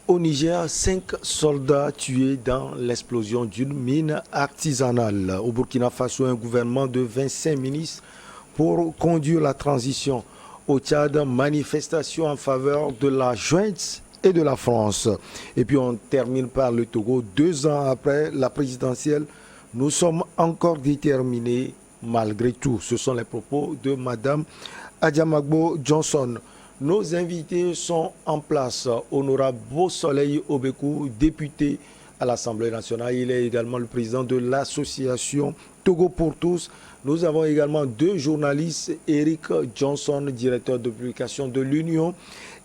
Au Niger, 5 soldats tués dans l'explosion d'une mine artisanale. Au Burkina Faso, un gouvernement de 25 ministres pour conduire la transition. Au Tchad, manifestation en faveur de la jointe et de la France. Et puis on termine par le Togo. 2 ans après la présidentielle, nous sommes encore déterminés malgré tout. Ce sont les propos de Madame Adjamagbo Johnson. Nos invités sont en place. Honorable Beau-Soleil Obekou, député à l'Assemblée nationale. Il est également le président de l'association Togo pour tous. Nous avons également 2 journalistes, Eric Johnson, directeur de publication de l'Union,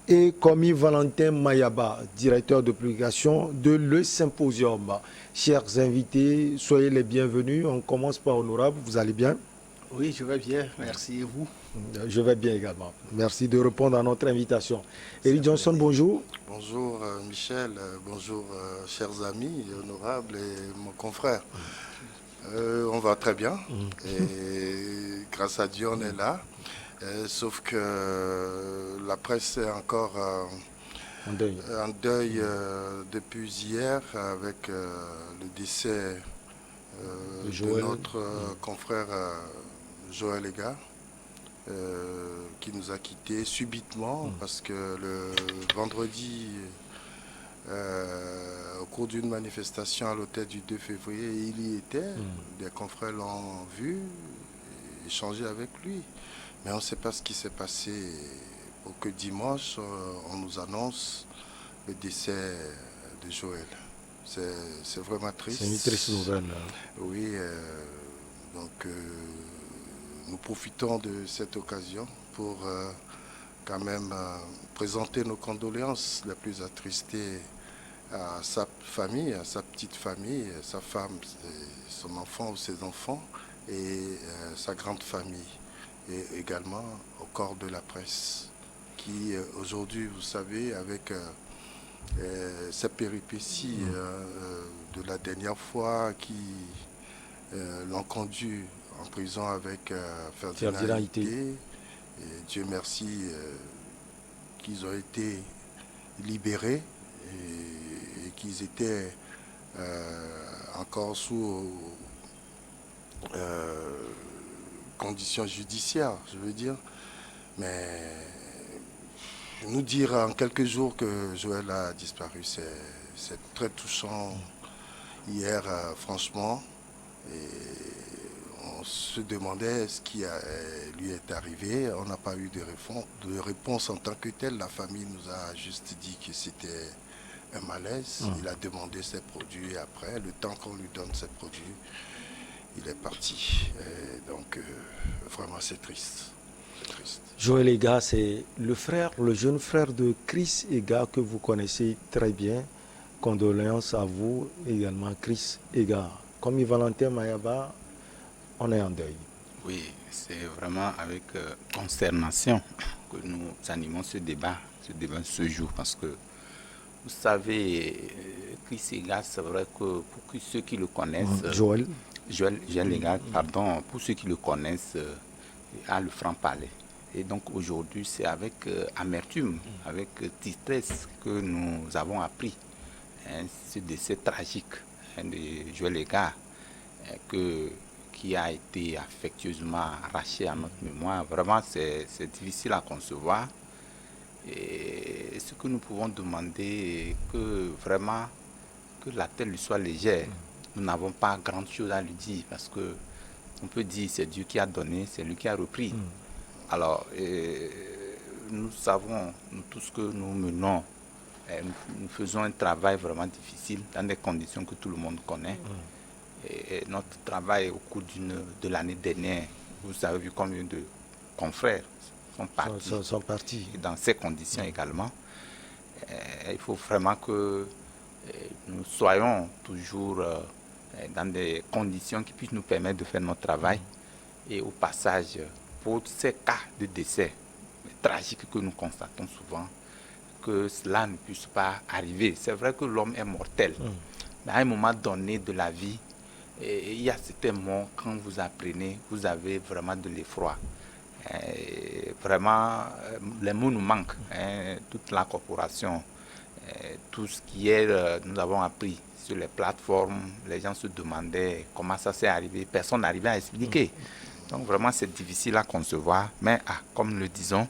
et Komi Valentin Mayaba, directeur de publication de Le Symposium. Chers invités, soyez les bienvenus. On commence par Honorable. Vous allez bien? Oui, je vais bien. Merci. Et vous? Je vais bien également. Merci de répondre à notre invitation. Eric Johnson, bonjour. Bonjour Michel, bonjour chers amis, honorables et mon confrère. On va très bien et grâce à Dieu on est là. Sauf que la presse est encore en deuil depuis hier avec le décès de notre confrère Joël Ega. Qui nous a quittés subitement parce que le vendredi, au cours d'une manifestation à l'hôtel du 2 février, il y était. Des confrères l'ont vu, échangé avec lui. Mais on ne sait pas ce qui s'est passé pour que dimanche, on nous annonce le décès de Joël. C'est vraiment triste. C'est une triste nouvelle. Oui, donc... nous profitons de cette occasion pour quand même présenter nos condoléances les plus attristées à sa famille, à sa petite famille, sa femme, son enfant ou ses enfants et sa grande famille. Et également au corps de la presse qui aujourd'hui, vous savez, avec ces péripéties de la dernière fois qui l'ont conduit en prison avec Ferdinand Ité. Et Dieu merci qu'ils ont été libérés et qu'ils étaient encore sous conditions judiciaires, je veux dire. Mais nous dire en quelques jours que Joël a disparu, c'est très touchant. Hier, franchement, on se demandait ce qui lui est arrivé. On n'a pas eu de réponse en tant que telle. La famille nous a juste dit que c'était un malaise. Il a demandé ses produits et après, le temps qu'on lui donne ses produits, il est parti. Et donc, vraiment, c'est triste. Joël Ega, c'est le jeune frère de Chris Ega que vous connaissez très bien. Condoléances à vous également, Chris Ega. Comme Valentin Mayaba, on est en deuil. Oui, c'est vraiment avec consternation que nous animons ce débat ce jour, parce que vous savez, Chris Ega, c'est vrai que pour ceux qui le connaissent, Joël Ega, pardon, pour ceux qui le connaissent, a le franc-parler. Et donc aujourd'hui, c'est avec amertume, avec tristesse que nous avons appris ce décès tragique de Joël Ega, qui a été affectueusement arraché à notre mémoire. Vraiment, c'est difficile à concevoir. Et ce que nous pouvons demander est que vraiment, que la tête lui soit légère. Nous n'avons pas grand chose à lui dire, parce que on peut dire c'est Dieu qui a donné, c'est lui qui a repris. Alors, nous savons, nous tous, que nous menons, nous faisons un travail vraiment difficile dans des conditions que tout le monde connaît. Et notre travail au cours de l'année dernière, vous avez vu combien de confrères sont partis. Et dans ces conditions également, il faut vraiment que nous soyons toujours dans des conditions qui puissent nous permettre de faire notre travail. Et au passage, pour ces cas de décès tragiques que nous constatons souvent, que cela ne puisse pas arriver. C'est vrai que l'homme est mortel, mais à un moment donné de la vie, il y a certains mots, quand vous apprenez, vous avez vraiment de l'effroi. Vraiment, les mots nous manquent. Toute la corporation tout ce qui est, nous avons appris sur les plateformes, les gens se demandaient comment ça s'est arrivé, personne n'arrivait à expliquer. Donc vraiment c'est difficile à concevoir, mais comme nous le disons,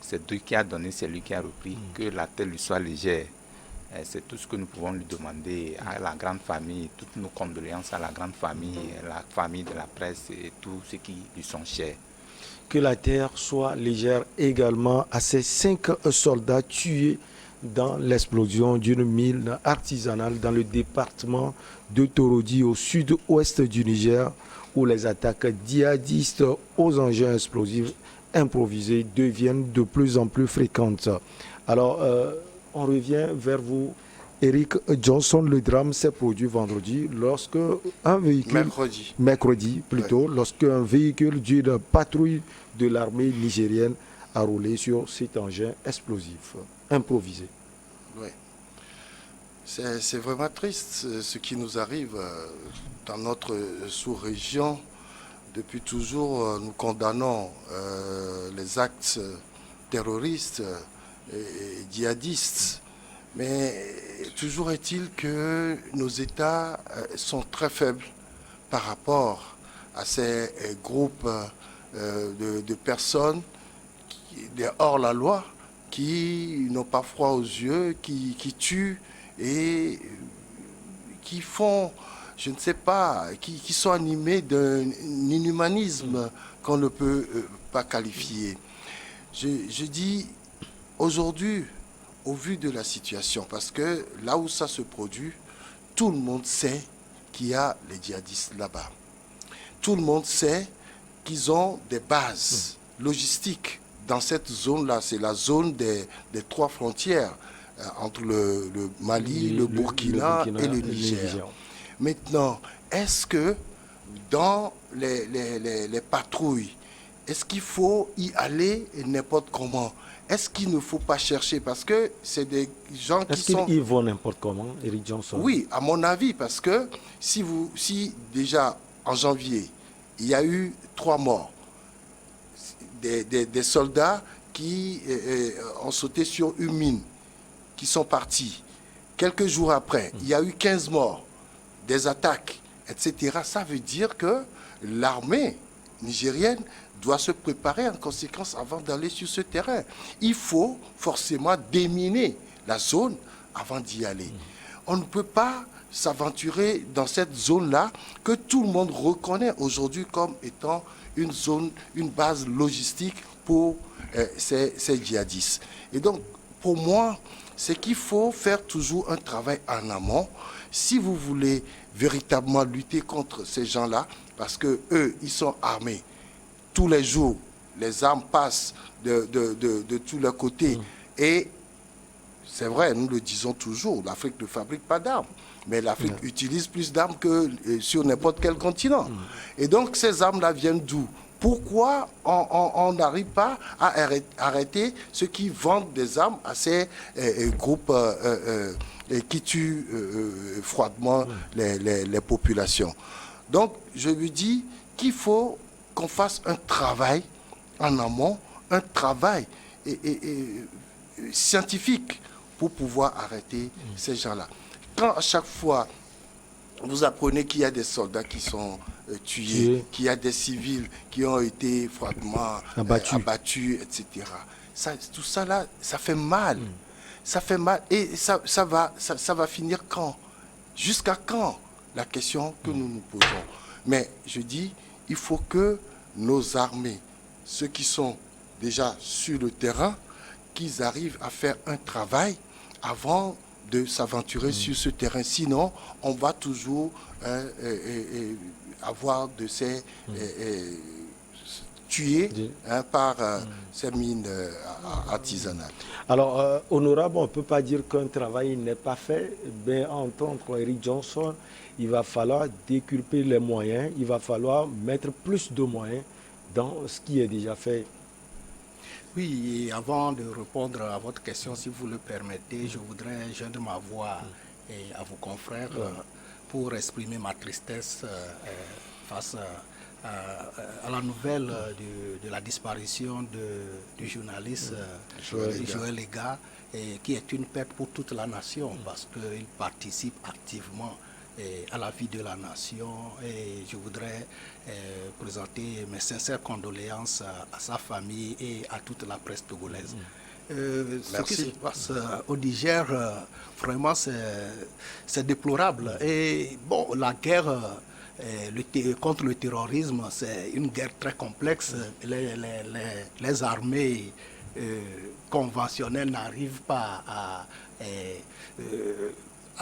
c'est Dieu qui a donné, c'est lui qui a repris, que la terre lui soit légère. C'est tout ce que nous pouvons lui demander à la grande famille, toutes nos condoléances à la grande famille, la famille de la presse et tous ceux qui lui sont chers. Que la terre soit légère également à ces 5 soldats tués dans l'explosion d'une mine artisanale dans le département de Torodi au sud-ouest du Niger, où les attaques djihadistes aux engins explosifs improvisés deviennent de plus en plus fréquentes. Alors, on revient vers vous, Eric Johnson. Le drame s'est produit vendredi lorsque un véhicule... Mercredi plutôt, oui. Lorsque un véhicule d'une patrouille de l'armée nigérienne a roulé sur cet engin explosif improvisé. Oui. C'est vraiment triste ce qui nous arrive dans notre sous-région. Depuis toujours, nous condamnons les actes terroristes et djihadistes. Mais toujours est-il que nos États sont très faibles par rapport à ces groupes de personnes hors la loi qui n'ont pas froid aux yeux, qui tuent et qui font, je ne sais pas, qui sont animés d'un inhumanisme qu'on ne peut pas qualifier. Je dis aujourd'hui, au vu de la situation, parce que là où ça se produit, tout le monde sait qu'il y a les djihadistes là-bas. Tout le monde sait qu'ils ont des bases logistiques dans cette zone-là. C'est la zone des 3 frontières entre le Mali, le Burkina et le Niger. Maintenant, est-ce que dans les patrouilles, est-ce qu'il faut y aller n'importe comment? Est-ce qu'il ne faut pas chercher? Parce que c'est des gens qui sont... Est-ce qu'ils y vont n'importe comment, Eric Johnson? Oui, à mon avis, parce que si déjà en janvier, il y a eu 3 morts, des soldats qui ont sauté sur une mine, qui sont partis. Quelques jours après, il y a eu 15 morts, des attaques, etc. Ça veut dire que l'armée nigérienne doit se préparer en conséquence avant d'aller sur ce terrain. Il faut forcément déminer la zone avant d'y aller. On ne peut pas s'aventurer dans cette zone-là que tout le monde reconnaît aujourd'hui comme étant une zone, une base logistique pour ces djihadistes. Et donc, pour moi, c'est qu'il faut faire toujours un travail en amont si vous voulez véritablement lutter contre ces gens-là, parce que eux, ils sont armés. Tous les jours, les armes passent de tous les côtés. Et c'est vrai, nous le disons toujours, l'Afrique ne fabrique pas d'armes. Mais l'Afrique utilise plus d'armes que sur n'importe quel continent. Et donc, ces armes-là viennent d'où? Pourquoi on n'arrive pas à arrêter ceux qui vendent des armes à ces groupes qui tuent froidement les populations? Donc, je lui dis qu'il faut qu'on fasse un travail en amont, un travail scientifique pour pouvoir arrêter ces gens-là. Quand à chaque fois, vous apprenez qu'il y a des soldats qui sont tués, qu'il y a des civils qui ont été froidement abattus, etc. Tout ça là, ça fait mal. Ça fait mal. Et ça va finir quand? Jusqu'à quand? La question que nous nous posons. Mais je dis, il faut que nos armées, ceux qui sont déjà sur le terrain, qu'ils arrivent à faire un travail avant de s'aventurer sur ce terrain. Sinon, on va toujours avoir de ces tués par ces mines artisanales. Alors, honorable, on ne peut pas dire qu'un travail n'est pas fait. Mais en tant qu'Eric Johnson, il va falloir décupler les moyens, il va falloir mettre plus de moyens dans ce qui est déjà fait. Oui, et avant de répondre à votre question, si vous le permettez, je voudrais joindre ma voix à vos confrères pour exprimer ma tristesse face à la nouvelle de la disparition du journaliste Joël Lega, qui est une perte pour toute la nation parce qu'il participe activement à la vie de la nation, et je voudrais présenter mes sincères condoléances à sa famille et à toute la presse togolaise. Ce qui se passe au Niger, vraiment c'est déplorable. Et bon, la guerre contre le terrorisme, c'est une guerre très complexe. Les armées conventionnelles n'arrivent pas à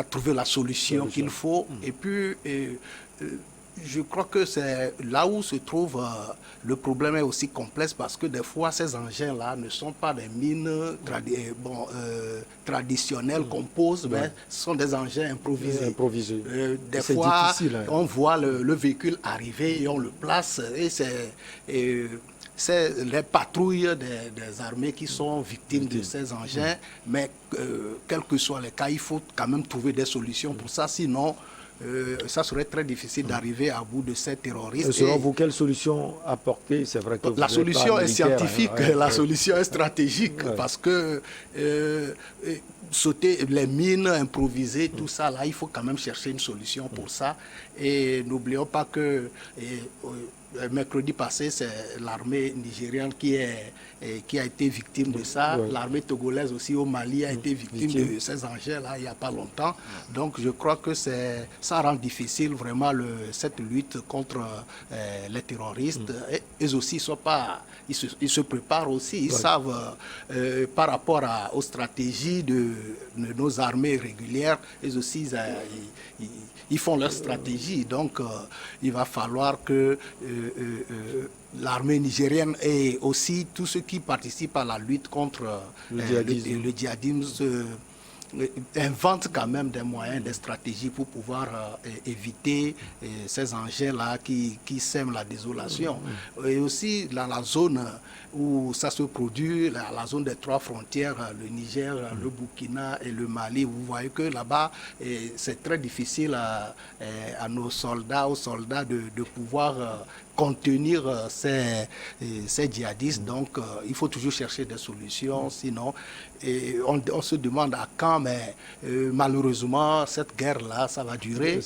trouver la solution qu'il faut. Et puis, je crois que c'est là où se trouve le problème est aussi complexe, parce que des fois, ces engins-là ne sont pas des mines traditionnelles qu'on pose, mais ce sont des engins improvisés. Des fois, on voit le véhicule arriver et on le place, et c'est les patrouilles des armées qui sont victimes de ces engins, mais quels que soient les cas, il faut quand même trouver des solutions pour ça, sinon ça serait très difficile d'arriver à bout de ces terroristes. Et selon vous, quelle solution apporter? C'est vrai que la solution est scientifique, la solution est stratégique, parce que sauter les mines improvisées, tout ça, là, il faut quand même chercher une solution pour ça. Et n'oublions pas que mercredi passé, c'est l'armée nigériane qui a été victime de ça. L'armée togolaise aussi au Mali a été victime de ces engins-là il n'y a pas longtemps. Donc je crois que ça rend difficile vraiment cette lutte contre les terroristes. Et eux aussi, ils se préparent aussi. Ils savent par rapport aux stratégies de nos armées régulières, eux aussi, ils font leur stratégie. Donc il va falloir que l'armée nigérienne et aussi tous ceux qui participent à la lutte contre le djihadisme inventent quand même des moyens, des stratégies pour pouvoir éviter ces engins-là qui sèment la désolation. Et aussi dans la zone où ça se produit, la zone des trois frontières, le Niger, le Burkina et le Mali, vous voyez que là-bas, c'est très difficile à nos soldats, de pouvoir contenir ces djihadistes. Donc il faut toujours chercher des solutions, sinon on se demande à quand, mais malheureusement cette guerre-là, ça va durer,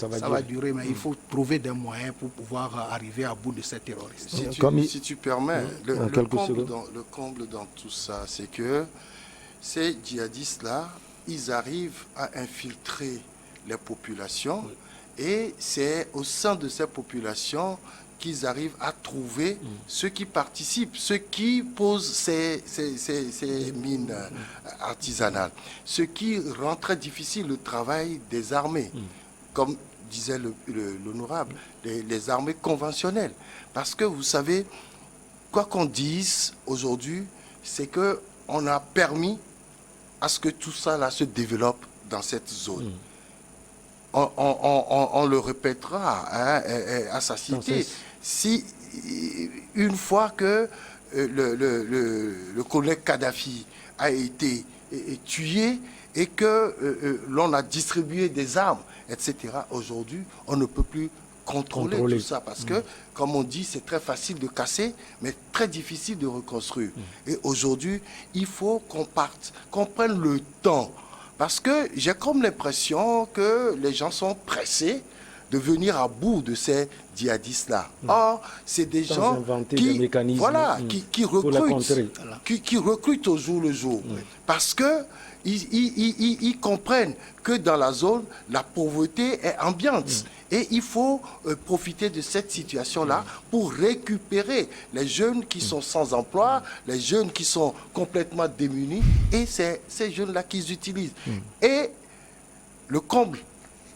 mais il faut trouver des moyens pour pouvoir arriver à bout de ces terroristes. Si tu permets, le comble dans tout ça, c'est que ces djihadistes-là, ils arrivent à infiltrer les populations, et c'est au sein de ces populations qu'ils arrivent à trouver ceux qui participent, ceux qui posent ces mines artisanales, ce qui rend très difficile le travail des armées, comme disait l'honorable, les armées conventionnelles. Parce que vous savez, quoi qu'on dise aujourd'hui, c'est qu'on a permis à ce que tout ça là se développe dans cette zone. On le répétera à satiété. Si une fois que le collègue Kadhafi a été tué et que l'on a distribué des armes, etc., aujourd'hui, on ne peut plus contrôler tout ça, parce que, comme on dit, c'est très facile de casser, mais très difficile de reconstruire. Et aujourd'hui, il faut qu'on prenne le temps, parce que j'ai comme l'impression que les gens sont pressés de venir à bout de ces djihadistes-là. Or, c'est des gens qui recrutent au jour le jour. Parce que ils comprennent que dans la zone, la pauvreté est ambiante. Et il faut profiter de cette situation-là pour récupérer les jeunes qui sont sans emploi, les jeunes qui sont complètement démunis, et c'est ces jeunes-là qu'ils utilisent. Et le comble,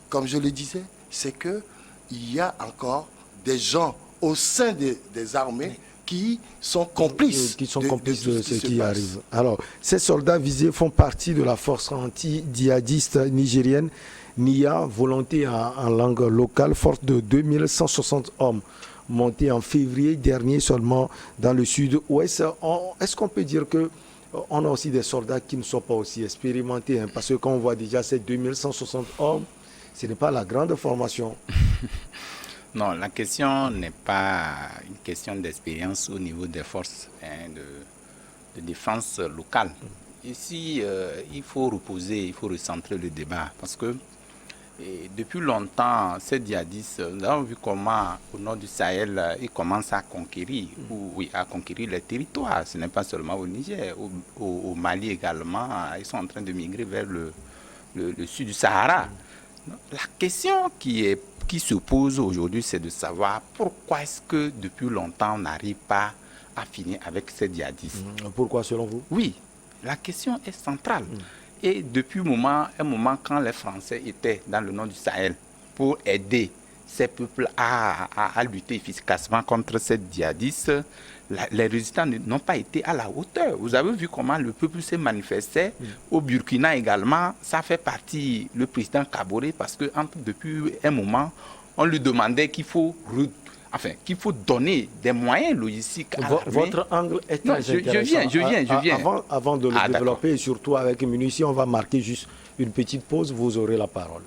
comme je le disais, c'est qu'il y a encore des gens au sein des armées qui sont complices, de ce qui arrive. Alors, ces soldats visés font partie de la force anti-djihadiste nigérienne NIA, volonté en langue locale, forte de 2160 hommes, montée en février dernier seulement dans le sud-ouest. Est-ce qu'on peut dire qu'on a aussi des soldats qui ne sont pas aussi expérimentés, parce que quand on voit déjà ces 2160 hommes, ce n'est pas la grande formation. Non, la question n'est pas une question d'expérience au niveau des forces de défense locales. Ici, il faut reposer, il faut recentrer le débat parce que depuis longtemps, ces djihadistes, nous avons vu comment au nord du Sahel, ils commencent à conquérir, à conquérir les territoires. Ce n'est pas seulement au Niger, au Mali également, ils sont en train de migrer vers le sud du Sahara. La question qui se pose aujourd'hui, c'est de savoir pourquoi est-ce que depuis longtemps, on n'arrive pas à finir avec ces djihadistes. Pourquoi selon vous? Oui, la question est centrale. Et depuis un moment, quand les Français étaient dans le nord du Sahel pour aider ces peuples à lutter efficacement contre ces djihadistes, les résultats n'ont pas été à la hauteur. Vous avez vu comment le peuple s'est manifesté. Au Burkina également, ça fait partie le président Kaboré parce que depuis un moment, on lui demandait qu'il faut donner des moyens logistiques à l'armée. Votre angle est très intéressant. Je viens. Avant de le développer, et surtout avec munitions, on va marquer juste une petite pause. Vous aurez la parole.